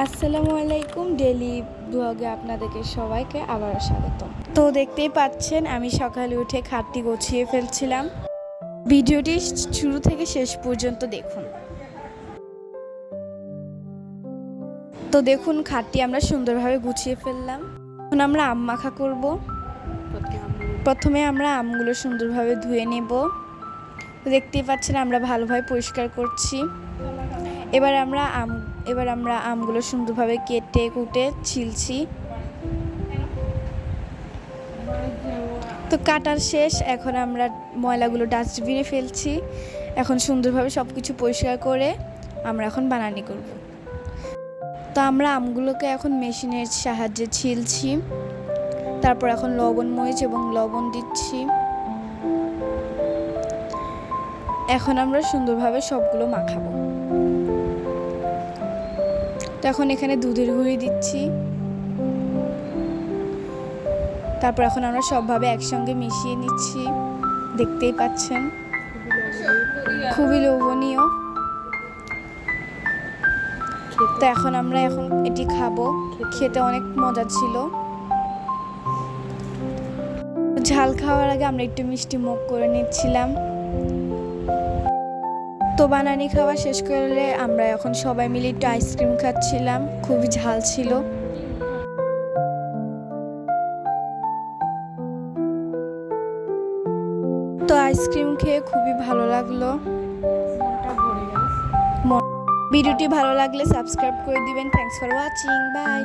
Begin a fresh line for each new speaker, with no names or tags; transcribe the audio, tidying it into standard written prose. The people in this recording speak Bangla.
আসসালামু আলাইকুম। ডেইলি ব্লগে আপনাদেরকে সবাইকে আবার স্বাগত। তো দেখতেই পাচ্ছেন আমি সকালে উঠে খাটটি গুছিয়ে ফেলছিলাম। ভিডিওটি শুরু থেকে শেষ পর্যন্ত দেখুন। তো দেখুন খাটটি আমরা সুন্দরভাবে গুছিয়ে ফেললাম। এখন আমরা আম মাখা করব। প্রথমে আমরা আমগুলো সুন্দরভাবে ধুয়ে নেব। দেখতেই পাচ্ছেন আমরা ভালোভাবে পরিষ্কার করছি। এবার আমরা আমগুলো সুন্দরভাবে কেটে কুটে ছিলছি। তো কাটার শেষ, এখন আমরা ময়লাগুলো ডাস্টবিনে ফেলছি। এখন সুন্দরভাবে সব কিছু পরিষ্কার করে আমরা এখন বানানি করব। তো আমরা আমগুলোকে এখন মেশিনের সাহায্যে ছিলছি। তারপর এখন মরিচ এবং লবণ দিচ্ছি। এখন আমরা সুন্দরভাবে সবগুলো মাখাবো। তো এখন এখানে দুধের গুঁড়ি দিচ্ছি। তারপর এখন আমরা সবভাবে একসঙ্গে মিশিয়ে নিচ্ছি। দেখতেই পাচ্ছেন খুবই লোভনীয়। তো এখন আমরা এটি খাবো। খেতে অনেক মজা ছিল। ঝাল খাওয়ার আগে আমরা একটু মিষ্টি মুখ করে নিচ্ছিলাম। তো বানানি খাওয়া শেষ করলে আমরা এখন সবাই মিলে একটু আইসক্রিম খাচ্ছিলাম। খুবই ঝাল ছিল। তো আইসক্রিম খেয়ে খুবই ভালো লাগলো। ভিডিওটি ভালো লাগলে সাবস্ক্রাইব করে দিবেন। Thanks for watching. বাই।